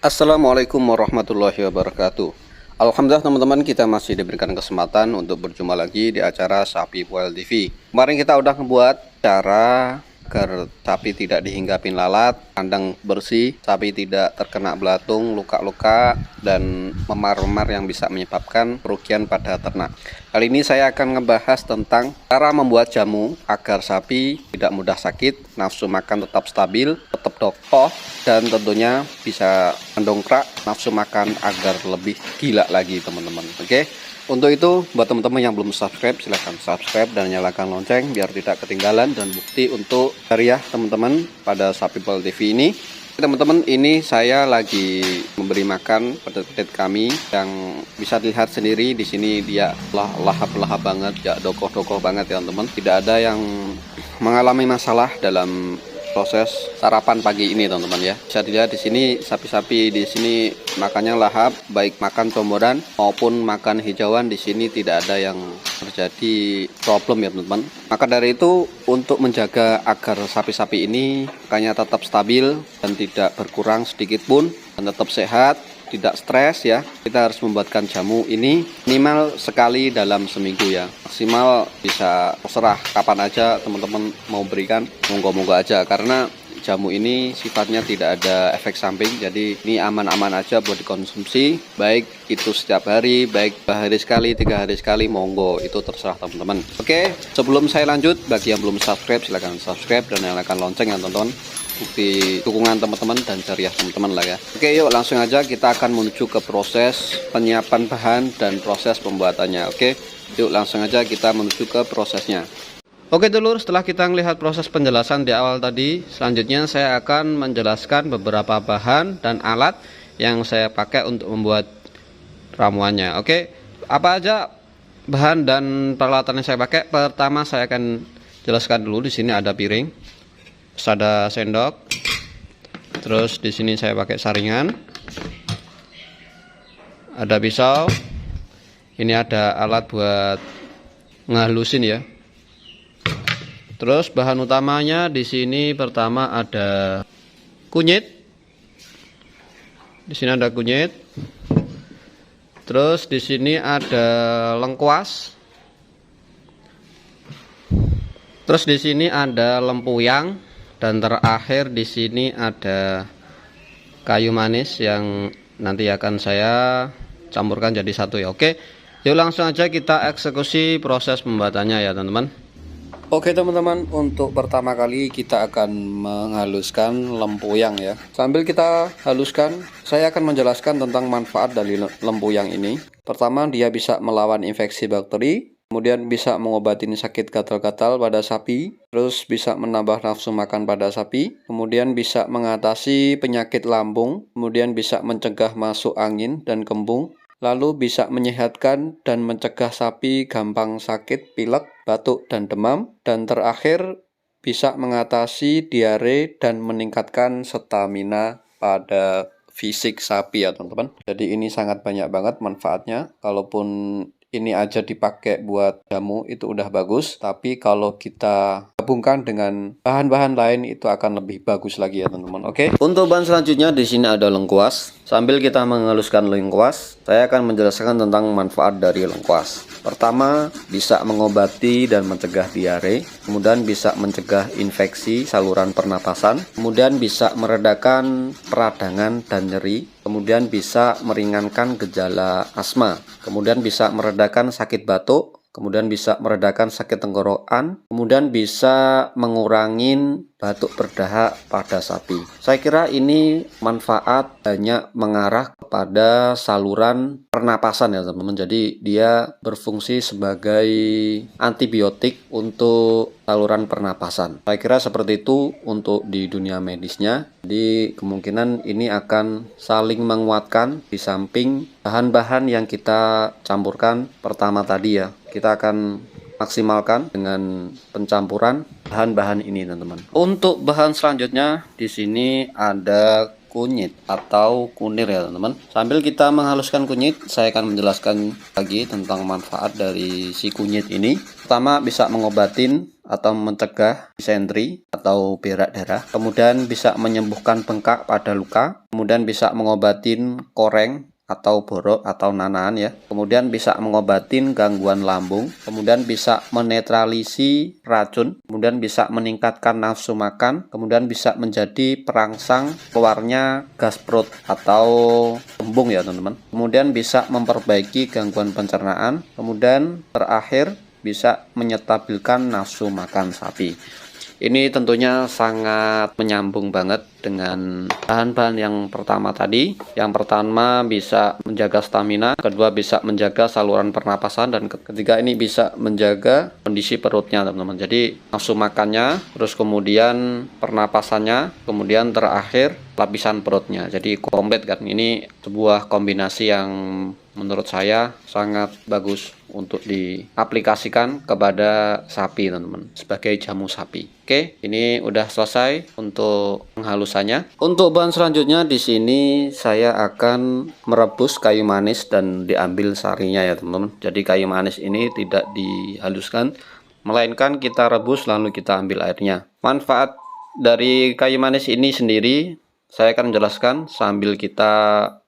Assalamualaikum warahmatullahi wabarakatuh. Alhamdulillah teman-teman, kita masih diberikan kesempatan untuk berjumpa lagi di acara Sapi Puel TV. Kemarin kita udah ngebuat cara agar sapi tidak dihinggapin lalat, kandang bersih, sapi tidak terkena belatung, luka-luka, dan memar-memar yang bisa menyebabkan kerugian pada ternak. Kali ini saya akan ngebahas tentang cara membuat jamu agar sapi tidak mudah sakit, nafsu makan tetap stabil, tetap kokoh, dan tentunya bisa mendongkrak nafsu makan agar lebih gila lagi teman-teman. Oke, untuk itu buat teman-teman yang belum subscribe, silahkan subscribe dan nyalakan lonceng biar tidak ketinggalan dan bukti untuk hadiah teman-teman pada Sapi Puel TV ini. Teman-teman, ini saya lagi memberi makan pedet-pedet kami yang bisa dilihat sendiri di sini. Dia lahap-lahap banget, ya dokoh-dokoh banget ya teman-teman. Tidak ada yang mengalami masalah dalam proses sarapan pagi ini teman-teman ya. Bisa dilihat di sini sapi-sapi di sini makannya lahap, baik makan comboran maupun makan hijauan. Di sini tidak ada yang terjadi problem ya teman-teman. Maka dari itu, untuk menjaga agar sapi-sapi ini makanya tetap stabil dan tidak berkurang sedikit pun dan tetap sehat, tidak stres ya, kita harus membuatkan jamu ini minimal sekali dalam seminggu ya. Maksimal bisa terserah kapan aja teman-teman mau berikan, monggo-monggo aja, karena jamu ini sifatnya tidak ada efek samping, jadi ini aman-aman aja buat dikonsumsi, baik itu setiap hari, baik 2 hari sekali, 3 hari sekali, monggo, itu terserah teman-teman. Oke, sebelum saya lanjut, bagi yang belum subscribe silahkan subscribe dan nyalakan lonceng ya teman-teman, bukti dukungan teman-teman dan ceria teman-teman lah ya. Oke, yuk langsung aja kita akan menuju ke proses penyiapan bahan dan proses pembuatannya. Oke, yuk langsung aja kita menuju ke prosesnya. Oke dulur, setelah kita melihat proses penjelasan di awal tadi, selanjutnya saya akan menjelaskan beberapa bahan dan alat yang saya pakai untuk membuat ramuannya. Oke, apa aja bahan dan peralatan yang saya pakai? Pertama saya akan jelaskan dulu. Di sini ada piring, terus ada sendok, terus di sini saya pakai saringan, ada pisau, ini ada alat buat ngehalusin ya. Terus bahan utamanya di sini pertama ada kunyit. Di sini ada kunyit. Terus di sini ada lengkuas. Terus di sini ada lempuyang dan terakhir di sini ada kayu manis yang nanti akan saya campurkan jadi satu ya. Oke, yuk langsung aja kita eksekusi proses pembuatannya ya teman-teman. Oke teman-teman, untuk pertama kali kita akan menghaluskan lempuyang ya. Sambil kita haluskan, saya akan menjelaskan tentang manfaat dari lempuyang ini. Pertama, dia bisa melawan infeksi bakteri, kemudian bisa mengobati sakit gatal-gatal pada sapi, terus bisa menambah nafsu makan pada sapi, kemudian bisa mengatasi penyakit lambung, kemudian bisa mencegah masuk angin dan kembung, lalu bisa menyehatkan dan mencegah sapi gampang sakit, pilek, batuk, dan demam. Dan terakhir, bisa mengatasi diare dan meningkatkan stamina pada fisik sapi ya teman-teman. Jadi ini sangat banyak banget manfaatnya. Kalaupun ini aja dipakai buat jamu itu udah bagus, tapi kalau kita gabungkan dengan bahan-bahan lain itu akan lebih bagus lagi ya teman-teman. Oke. Untuk bahan selanjutnya di sini ada lengkuas. Sambil kita menghaluskan lengkuas, saya akan menjelaskan tentang manfaat dari lengkuas. Pertama, bisa mengobati dan mencegah diare, kemudian bisa mencegah infeksi saluran pernapasan, kemudian bisa meredakan peradangan dan nyeri, kemudian bisa meringankan gejala asma, kemudian bisa meredakan sakit batuk, kemudian bisa meredakan sakit tenggorokan, kemudian bisa mengurangi batuk berdahak pada sapi. Saya kira ini manfaat banyak mengarah kepada saluran pernapasan ya teman-teman. Jadi dia berfungsi sebagai antibiotik untuk saluran pernapasan. Saya kira seperti itu untuk di dunia medisnya. Jadi kemungkinan ini akan saling menguatkan di samping bahan-bahan yang kita campurkan pertama tadi ya. Kita akan maksimalkan dengan pencampuran bahan-bahan ini teman-teman. Untuk bahan selanjutnya di sini ada kunyit atau kunir ya teman-teman. Sambil kita menghaluskan kunyit, saya akan menjelaskan lagi tentang manfaat dari si kunyit ini. Pertama, bisa mengobatin atau mencegah disentri atau berak darah. Kemudian bisa menyembuhkan bengkak pada luka. Kemudian bisa mengobatin koreng atau borok atau nanaan ya. Kemudian bisa mengobatin gangguan lambung, kemudian bisa menetralisi racun, kemudian bisa meningkatkan nafsu makan, kemudian bisa menjadi perangsang keluarnya gas perut atau embung ya teman-teman. Kemudian bisa memperbaiki gangguan pencernaan, kemudian terakhir bisa menyetabilkan nafsu makan sapi. Ini tentunya sangat menyambung banget dengan bahan-bahan yang pertama tadi. Yang pertama bisa menjaga stamina, kedua bisa menjaga saluran pernapasan, dan ketiga ini bisa menjaga kondisi perutnya teman-teman. Jadi nafsu makannya, terus kemudian pernapasannya, kemudian terakhir lapisan perutnya. Jadi komplit kan. Ini sebuah kombinasi yang menurut saya sangat bagus untuk diaplikasikan kepada sapi teman-teman, sebagai jamu sapi. Oke, ini udah selesai untuk penghalusannya. Untuk bahan selanjutnya di sini saya akan merebus kayu manis dan diambil sarinya ya teman-teman. Jadi kayu manis ini tidak dihaluskan, melainkan kita rebus lalu kita ambil airnya. Manfaat dari kayu manis ini sendiri saya akan menjelaskan sambil kita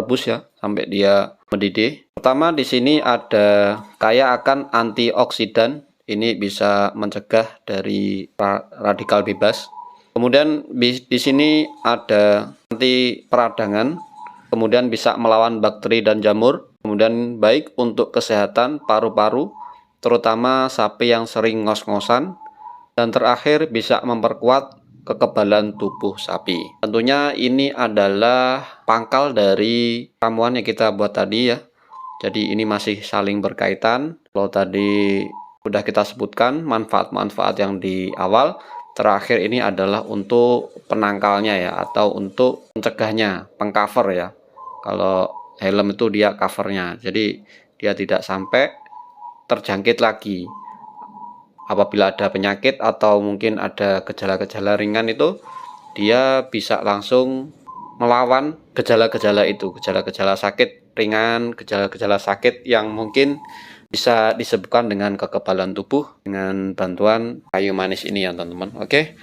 rebus ya sampai dia mendidih. Pertama di sini ada kaya akan antioksidan. Ini bisa mencegah dari radikal bebas. Kemudian di sini ada anti peradangan. Kemudian bisa melawan bakteri dan jamur. Kemudian baik untuk kesehatan paru-paru, terutama sapi yang sering ngos-ngosan. Dan terakhir bisa memperkuat kekebalan tubuh sapi. Tentunya ini adalah pangkal dari ramuan yang kita buat tadi ya. Jadi ini masih saling berkaitan. Kalau tadi sudah kita sebutkan manfaat-manfaat yang di awal, terakhir ini adalah untuk penangkalnya ya, atau untuk mencegahnya, pengcover ya. Kalau helm itu dia covernya, jadi dia tidak sampai terjangkit lagi. Apabila ada penyakit atau mungkin ada gejala-gejala ringan, itu dia bisa langsung melawan gejala-gejala itu, gejala-gejala sakit ringan, gejala-gejala sakit yang mungkin bisa disebabkan dengan kekebalan tubuh dengan bantuan kayu manis ini ya teman-teman. Oke.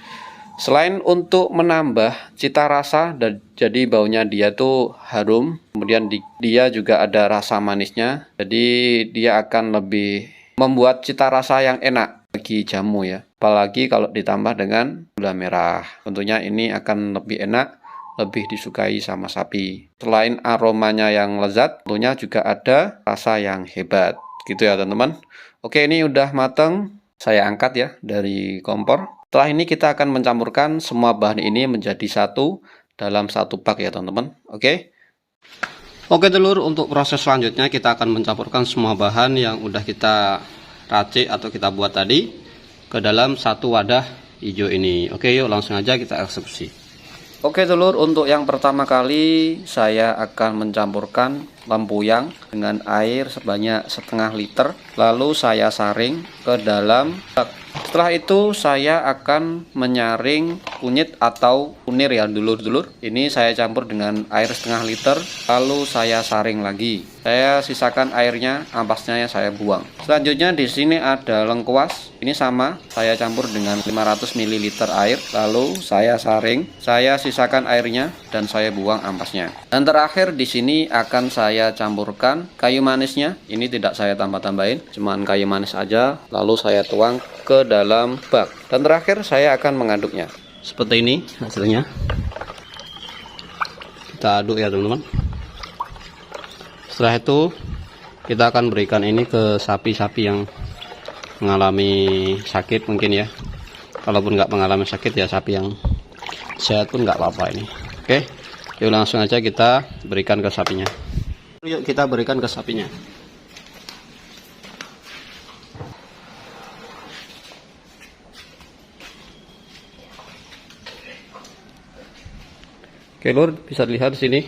Selain untuk menambah cita rasa dan jadi baunya dia tuh harum, kemudian dia juga ada rasa manisnya. Jadi dia akan lebih membuat cita rasa yang enak bagi jamu ya. Apalagi kalau ditambah dengan gula merah. Tentunya ini akan lebih enak, lebih disukai sama sapi. Selain aromanya yang lezat, tentunya juga ada rasa yang hebat. Gitu ya teman-teman. Oke, ini udah mateng. Saya angkat ya dari kompor. Setelah ini kita akan mencampurkan semua bahan ini menjadi satu dalam satu bak ya teman-teman. Oke. Oke telur, untuk proses selanjutnya kita akan mencampurkan semua bahan yang udah kita racik atau kita buat tadi ke dalam satu wadah hijau ini. Oke, yuk langsung aja kita eksekusi. Oke telur, untuk yang pertama kali saya akan mencampurkan lempuyang dengan air sebanyak setengah liter, lalu saya saring ke dalam bak. Setelah itu saya akan menyaring kunyit atau kunir ya dulur-dulur. Ini saya campur dengan air setengah liter, lalu saya saring lagi. Saya sisakan airnya, ampasnya saya buang. Selanjutnya di sini ada lengkuas. Ini sama, saya campur dengan 500 ml air, lalu saya saring, saya sisakan airnya dan saya buang ampasnya. Dan terakhir di sini akan saya campurkan kayu manisnya. Ini tidak saya tambah-tambahin, cuman kayu manis aja, lalu saya tuang ke dalam bak. Dan terakhir saya akan mengaduknya. Seperti ini hasilnya. Kita aduk ya teman-teman. Setelah itu kita akan berikan ini ke sapi-sapi yang mengalami sakit mungkin ya. Kalaupun nggak mengalami sakit ya, sapi yang sehat pun nggak apa-apa ini. Oke, yuk langsung aja kita berikan ke sapinya. Yuk kita berikan ke sapinya. Oke lur, bisa dilihat di sini.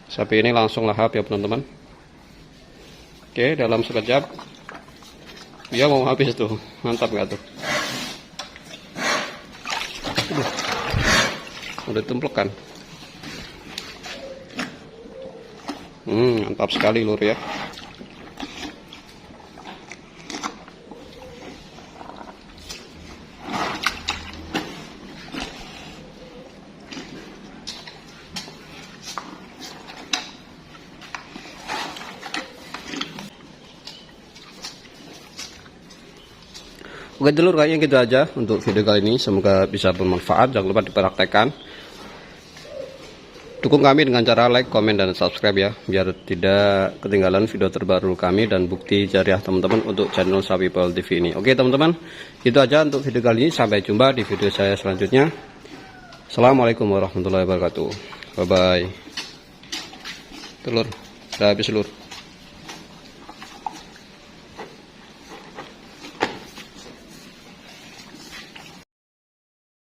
Sapi ini langsung lahap ya teman-teman. Oke, dalam sekejap dia mau habis tuh. Mantap gak tuh? udah ditumpulkan. Mantap sekali lur ya. Oke dulur, kayaknya gitu aja untuk video kali ini. Semoga bisa bermanfaat. Jangan lupa dipraktekkan. Dukung kami dengan cara like, komen, dan subscribe ya, biar tidak ketinggalan video terbaru kami dan bukti jariah teman-teman untuk channel Sapi Poil TV ini. Oke teman-teman, itu aja untuk video kali ini. Sampai jumpa di video saya selanjutnya. Assalamualaikum warahmatullahi wabarakatuh. Bye bye. Telur, udah habis lur.